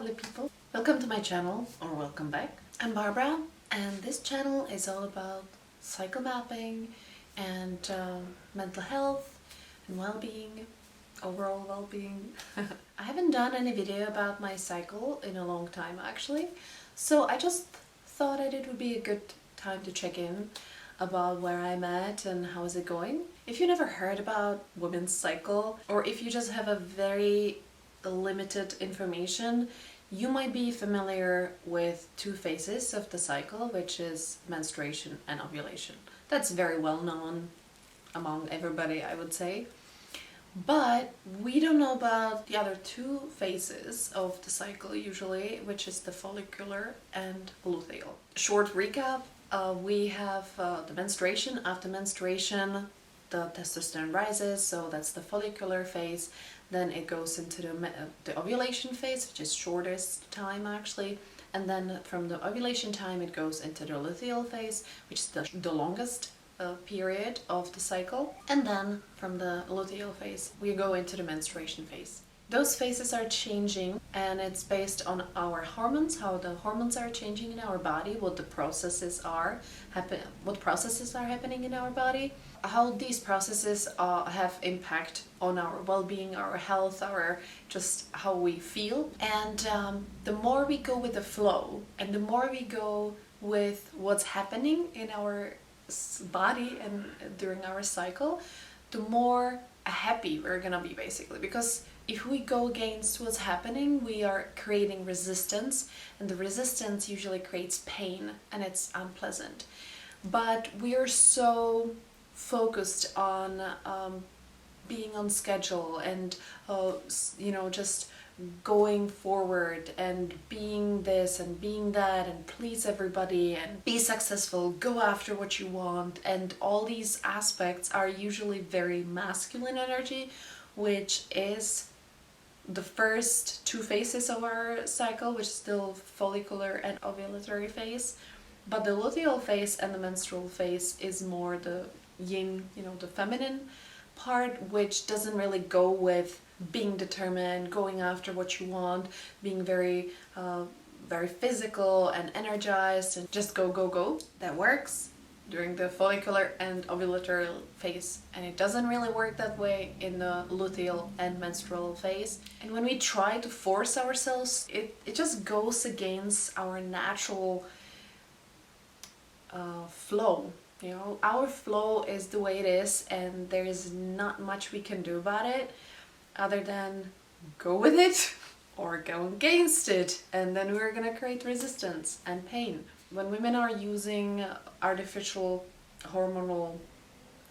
lovely people. Welcome to my channel, or welcome back. I'm Barbara, and this channel is all about cycle mapping and mental health and well-being, overall well-being. I haven't done any video about my cycle in a long time actually, so I just thought that it would be a good time to check in about where I'm at and how is it going. If you never heard about women's cycle, or if you just have a very limited information, you might be familiar with two phases of the cycle, which is menstruation and ovulation. That's very well known among everybody, I would say. But we don't know about the other two phases of the cycle usually, which is the follicular and luteal. Short recap, we have the menstruation. After menstruation, the testosterone rises, so that's the follicular phase. Then it goes into the ovulation phase, which is shortest time actually. And then from the ovulation time, it goes into the luteal phase, which is the longest period of the cycle. And then from the luteal phase, we go into the menstruation phase. Those phases are changing, and it's based on our hormones, how the hormones are changing in our body, what the processes are happening in our body, how these processes have impact on our well-being, our health, our just how we feel. And the more we go with the flow, and the more we go with what's happening in our body and during our cycle, the more happy we're gonna be, basically. Because if we go against what's happening, we are creating resistance, and the resistance usually creates pain, and it's unpleasant. But we are so focused on being on schedule and just going forward and being this and being that and please everybody and be successful, go after what you want, and all these aspects are usually very masculine energy, which is the first two phases of our cycle, which is still follicular and ovulatory phase. But the luteal phase and the menstrual phase is more the yin, the feminine part, which doesn't really go with being determined, going after what you want, being very physical and energized and just go. That works during the follicular and ovulatory phase, and it doesn't really work that way in the luteal and menstrual phase. And when we try to force ourselves, it just goes against our natural flow. Our flow is the way it is, and there is not much we can do about it other than go with it or go against it, and then we're gonna create resistance and pain. When women are using artificial hormonal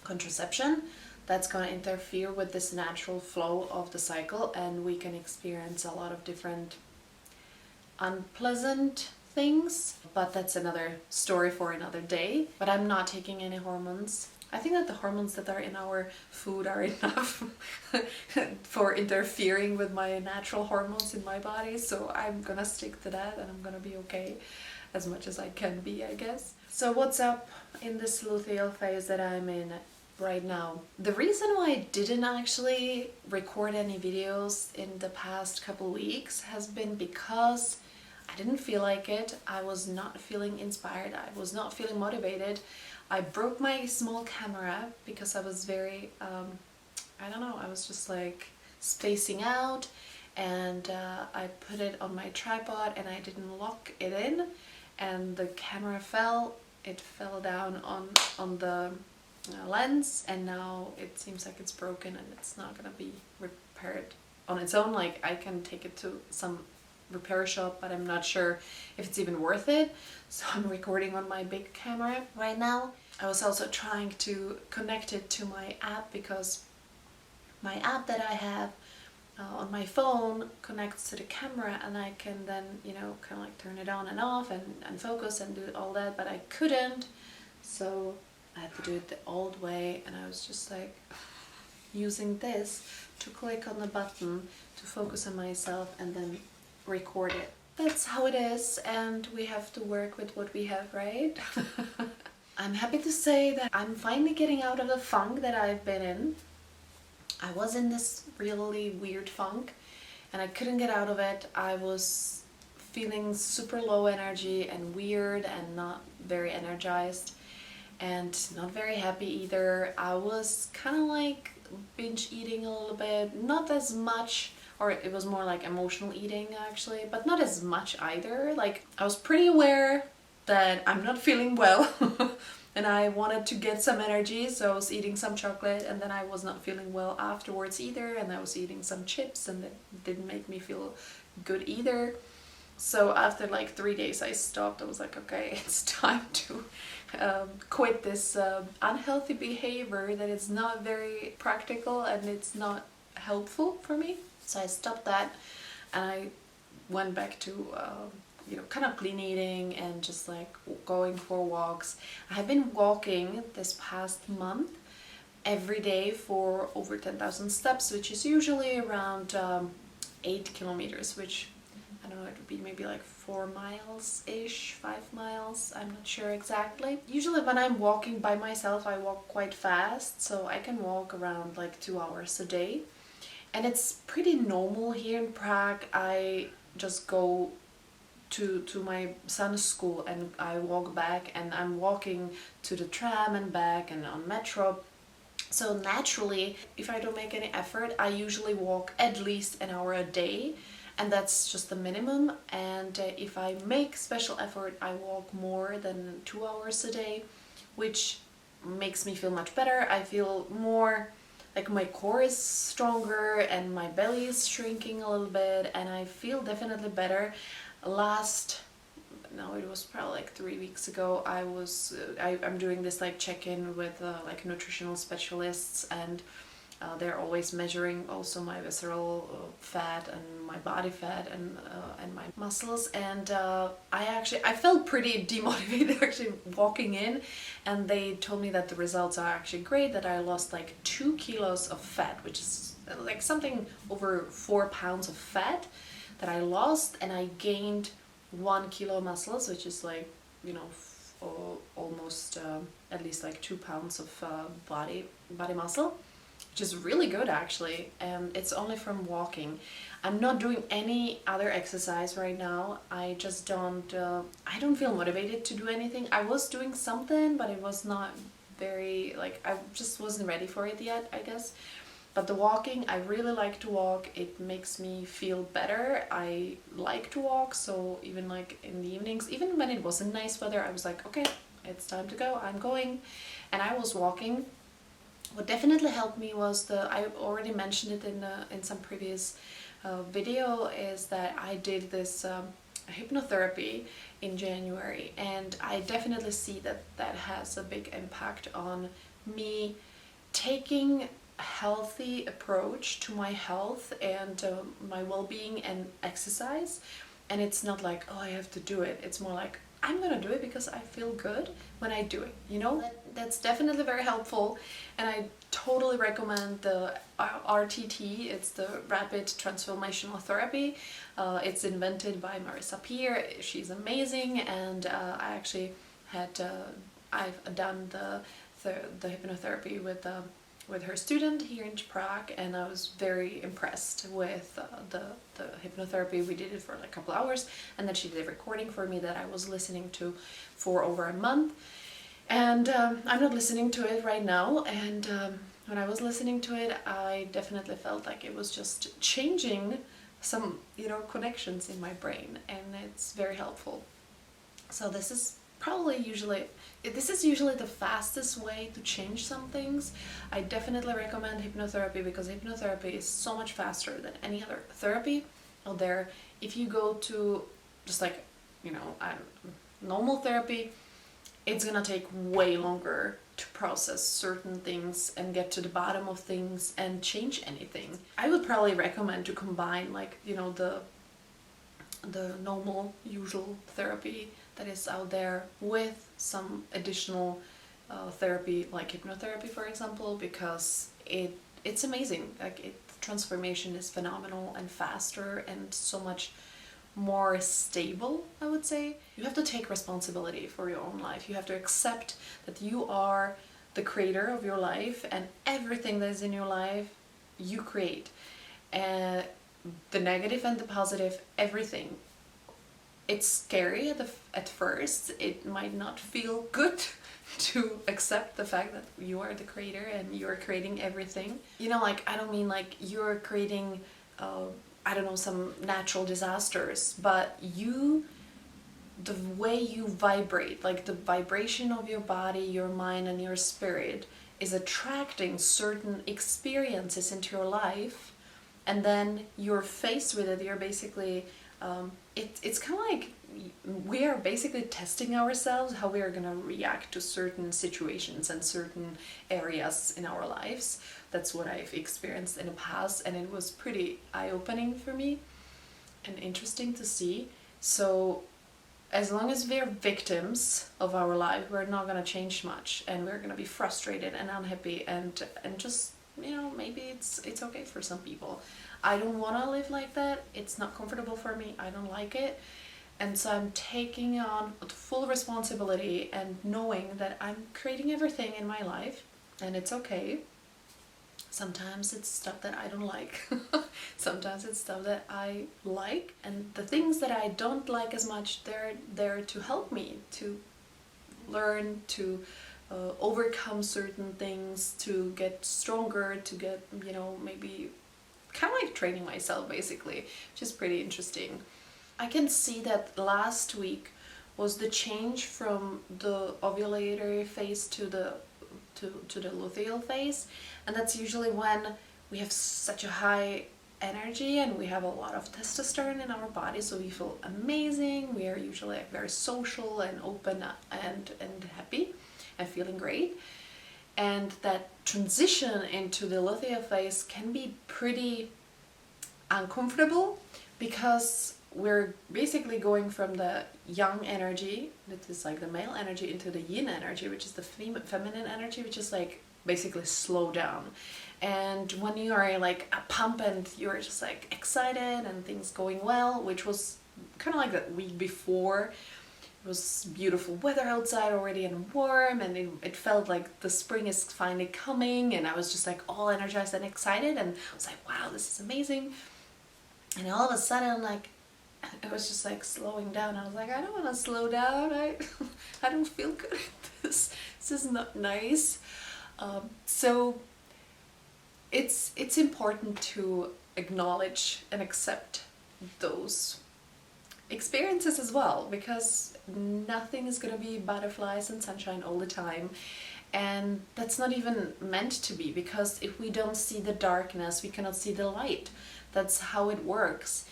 contraception, that's gonna interfere with this natural flow of the cycle, and we can experience a lot of different unpleasant things, but that's another story for another day. But I'm not taking any hormones. I think that the hormones that are in our food are enough for interfering with my natural hormones in my body, so I'm gonna stick to that, and I'm gonna be okay as much as I can be, I guess. So what's up in this luteal phase that I'm in right now? The reason why I didn't actually record any videos in the past couple weeks has been because I didn't feel like it. I was not feeling inspired. I was not feeling motivated. I broke my small camera because I was very, I was just like spacing out, and I put it on my tripod and I didn't lock it in, and the camera fell. It fell down on the lens, and now it seems like it's broken and it's not gonna be repaired on its own. Like, I can take it to some repair shop, but I'm not sure if it's even worth it, so I'm recording on my big camera right now. I was also trying to connect it to my app, because my app that I have on my phone connects to the camera, and I can then kind of like turn it on and off and focus and do all that, but I couldn't, so I had to do it the old way, and I was just like using this to click on the button to focus on myself and then record it. That's how it is, and we have to work with what we have, right? I'm happy to say that I'm finally getting out of the funk that I've been in. I was in this really weird funk, and I couldn't get out of it. I was feeling super low energy and weird and not very energized and not very happy either. I was kind of like binge eating a little bit, not as much, or it was more like emotional eating actually, but not as much either. Like I was pretty aware that I'm not feeling well and I wanted to get some energy, so I was eating some chocolate, and then I was not feeling well afterwards either, and I was eating some chips and it didn't make me feel good either. So after like 3 days I stopped. I was like, okay, it's time to quit this unhealthy behavior that is not very practical and it's not helpful for me. So I stopped that and I went back to kind of clean eating and just like going for walks. I've been walking this past month every day for over 10,000 steps, which is usually around 8 kilometers, which I don't know, it would be maybe like 4 miles-ish, 5 miles, I'm not sure exactly. Usually when I'm walking by myself, I walk quite fast, so I can walk around like 2 hours a day. And it's pretty normal here in Prague. I just go to my son's school and I walk back, and I'm walking to the tram and back and on metro. So naturally, if I don't make any effort, I usually walk at least an hour a day, and that's just the minimum. And if I make special effort, I walk more than 2 hours a day, which makes me feel much better. I feel more like my core is stronger and my belly is shrinking a little bit, and I feel definitely better. It was probably like 3 weeks ago, I'm doing this like check-in with like nutritional specialists, and they're always measuring also my visceral fat and my body fat and my muscles, and I felt pretty demotivated actually walking in, and they told me that the results are actually great, that I lost like 2 kilos of fat, which is like something over 4 pounds of fat that I lost, and I gained 1 kilo muscles, which is like, almost at least like 2 pounds of body muscle, which is really good actually, and it's only from walking. I'm not doing any other exercise right now. I just I don't feel motivated to do anything. I was doing something, but it was not very, I just wasn't ready for it yet, I guess. But the walking, I really like to walk. It makes me feel better. I like to walk, so even like in the evenings, even when it wasn't nice weather, I was like, okay, it's time to go, I'm going. And I was walking. What definitely helped me was I already mentioned it in some previous video, is that I did this hypnotherapy in January, and I definitely see that has a big impact on me taking a healthy approach to my health and my well-being and exercise. And it's not like, oh, I have to do it. It's more like, I'm gonna do it because I feel good when I do it, That's definitely very helpful, and I totally recommend the RTT. It's the Rapid Transformational Therapy. It's invented by Marissa Peer. She's amazing, and I actually I've done the hypnotherapy with her student here in Prague, and I was very impressed with the hypnotherapy. We did it for like a couple hours, and then she did a recording for me that I was listening to for over a month. And I'm not listening to it right now, and when I was listening to it, I definitely felt like it was just changing some connections in my brain, and it's very helpful. So this is usually the fastest way to change some things. I definitely recommend hypnotherapy, because hypnotherapy is so much faster than any other therapy out there. If you go to just like, normal therapy, it's gonna take way longer to process certain things and get to the bottom of things and change anything. I would probably recommend to combine the normal, usual therapy that is out there with some additional therapy, like hypnotherapy, for example, because it's amazing. Transformation is phenomenal and faster and so much more stable, I would say. You have to take responsibility for your own life. You have to accept that you are the creator of your life, and everything that is in your life you create. And the negative and the positive, everything. it's scary at first. It might not feel good to accept the fact that you are the creator and you're creating everything. You know, like, I don't mean like you're creating, I don't know, some natural disasters, but the way you vibrate, like the vibration of your body, your mind, and your spirit is attracting certain experiences into your life, and then you're faced with it. You're basically, it's kind of like we are basically testing ourselves, how we are going to react to certain situations and certain areas in our lives. That's what I've experienced in the past, and it was pretty eye-opening for me and interesting to see. So as long as we're victims of our life, we're not going to change much, and we're going to be frustrated and unhappy, and just, you know, maybe it's okay for some people. I don't want to live like that. It's not comfortable for me. I don't like it. And so I'm taking on full responsibility and knowing that I'm creating everything in my life, and it's okay. Sometimes it's stuff that I don't like. Sometimes it's stuff that I like. And the things that I don't like as much, they're there to help me to learn, to overcome certain things, to get stronger, to get, you know, maybe kind of like training myself basically, which is pretty interesting. I can see that last week was the change from the ovulatory phase to the luteal phase, and that's usually when we have such a high energy and we have a lot of testosterone in our body, so we feel amazing. We are usually like very social and open and happy and feeling great. And that transition into the luteal phase can be pretty uncomfortable, because we're basically going from the yang energy, that is like the male energy, into the yin energy, which is the feminine energy, which is like basically slow down. And when you are like a pump and you're just like excited and things going well, which was kind of like that week before, it was beautiful weather outside already and warm, and it felt like the spring is finally coming, and I was just like all energized and excited, and I was like, wow, this is amazing. And all of a sudden, like, it was just like slowing down. I was like, I don't want to slow down. I don't feel good at this. This is not nice. So it's important to acknowledge and accept those experiences as well, because nothing is going to be butterflies and sunshine all the time. And that's not even meant to be, because if we don't see the darkness, we cannot see the light. That's how it works.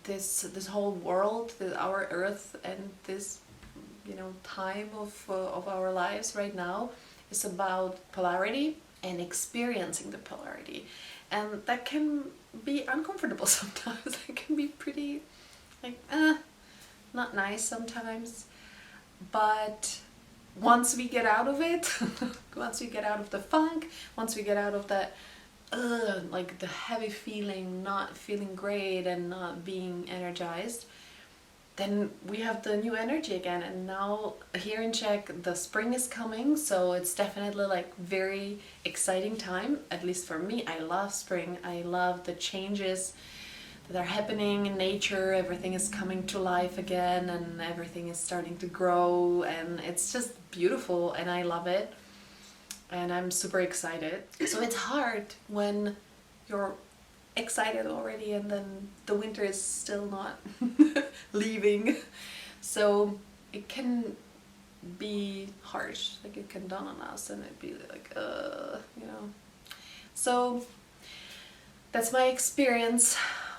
This whole world, our earth, and this, you know, time of our lives right now is about polarity and experiencing the polarity, and that can be uncomfortable sometimes. It can be pretty like not nice sometimes, but once we get out of it, once we get out of the funk, once we get out of that like the heavy feeling, not feeling great and not being energized, then we have the new energy again. And now here in Czech, the spring is coming, so it's definitely like very exciting time, at least for me. I love spring. I love the changes that are happening in nature. Everything is coming to life again, and everything is starting to grow, and it's just beautiful, and I love it. And I'm super excited. So it's hard when you're excited already and then the winter is still not leaving. So it can be harsh, like it can dawn on us, and it'd be like, you know. So that's my experience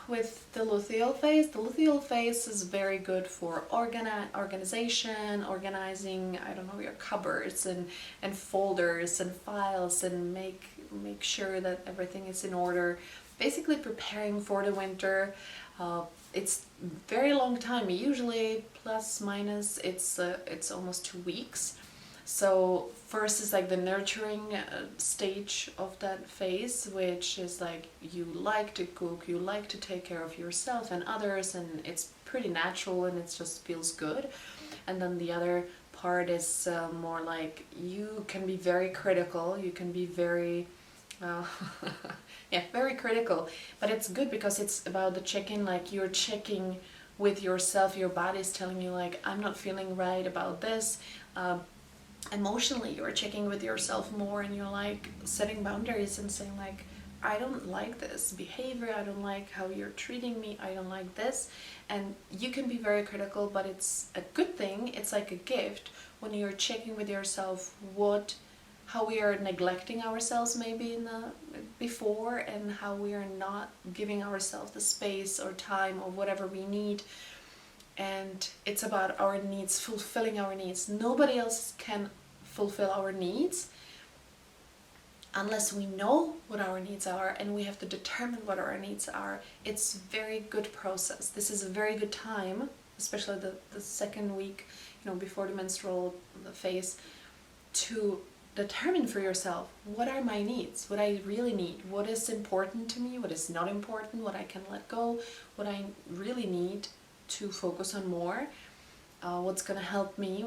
with the luteal phase. The luteal phase is very good for organization, organizing, I don't know, your cupboards and folders and files, and make sure that everything is in order. Basically preparing for the winter. It's very long time, usually plus minus it's almost 2 weeks. So first is like the nurturing stage of that phase, which is like you like to cook, you like to take care of yourself and others, and it's pretty natural and it just feels good. And then the other part is more like you can be very critical, you can be very yeah, very critical, but it's good because it's about the check-in, like you're checking with yourself. Your body is telling you like, I'm not feeling right about this. Emotionally, you're checking with yourself more, and you're like setting boundaries and saying like, I don't like this behavior, I don't like how you're treating me, I don't like this. And you can be very critical, but it's a good thing, it's like a gift when you're checking with yourself how we are neglecting ourselves maybe before, and how we are not giving ourselves the space or time or whatever we need. And it's about our needs, fulfilling our needs. Nobody else can fulfill our needs unless we know what our needs are, and we have to determine what our needs are. It's a very good process. This is a very good time, especially the second week, before the menstrual phase, to determine for yourself, what are my needs, what I really need, what is important to me, what is not important, what I can let go, what I really need to focus on more, what's gonna help me,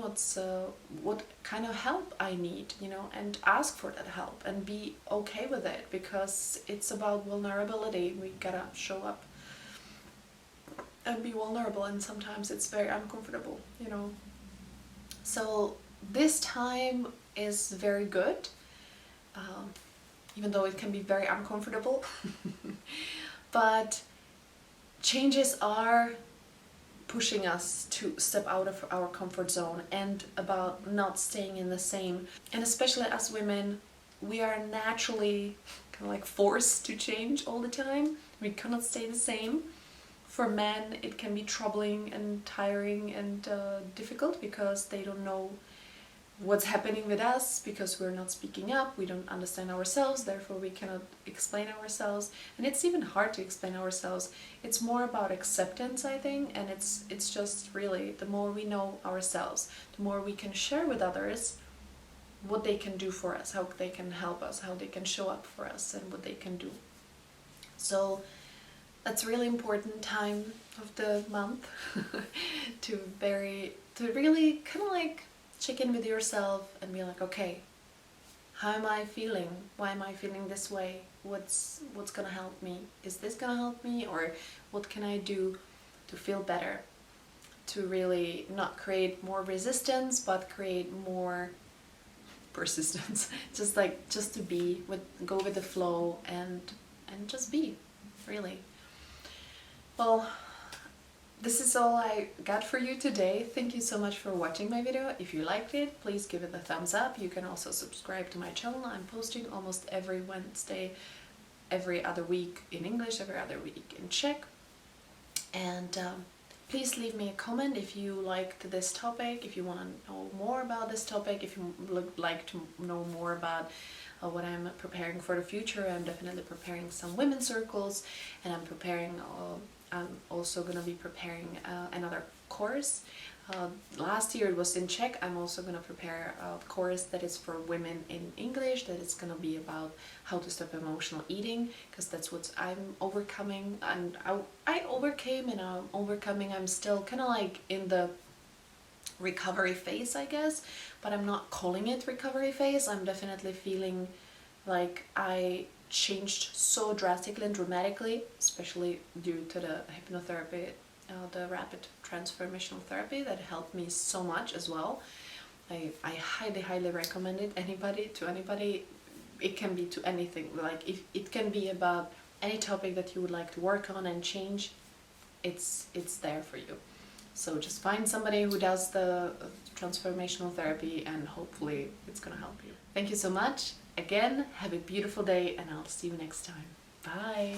what kind of help I need, and ask for that help and be okay with it, because it's about vulnerability. We gotta show up and be vulnerable, and sometimes it's very uncomfortable, So this time is very good, even though it can be very uncomfortable. But changes are pushing us to step out of our comfort zone, and about not staying in the same. And especially as women, we are naturally kind of like forced to change all the time. We cannot stay the same. For men, it can be troubling and tiring and difficult, because they don't know what's happening with us, because we're not speaking up, we don't understand ourselves, therefore we cannot explain ourselves. And it's even hard to explain ourselves. It's more about acceptance, I think, and it's just really, the more we know ourselves, the more we can share with others what they can do for us, how they can help us, how they can show up for us, and what they can do. So that's a really important time of the month to really kind of like check in with yourself and be like, okay, how am I feeling? Why am I feeling this way? What's gonna help me? Is this gonna help me? Or what can I do to feel better? To really not create more resistance, but create more persistence. just to go with the flow and just be, really. Well, this is all I got for you today. Thank you so much for watching my video. If you liked it, please give it a thumbs up. You can also subscribe to my channel. I'm posting almost every Wednesday, every other week in English, every other week in Czech. And please leave me a comment if you liked this topic, if you want to know more about this topic, if you would like to know more about what I'm preparing for the future. I'm definitely preparing some women's circles, and I'm also going to be preparing another course. Last year it was in Czech. I'm also going to prepare a course that is for women in English, that is going to be about how to stop emotional eating, because that's what I'm overcoming, and I overcame, and I'm overcoming. I'm still kind of like in the recovery phase, I guess, but I'm not calling it recovery phase. I'm definitely feeling like I changed so drastically and dramatically, especially due to the hypnotherapy, the rapid transformational therapy that helped me so much as well. I highly recommend it. Anybody. It can be to anything. Like if it can be about any topic that you would like to work on and change, it's there for you. So just find somebody who does the transformational therapy, and hopefully it's gonna help you. Thank you so much. Again, have a beautiful day, and I'll see you next time. Bye!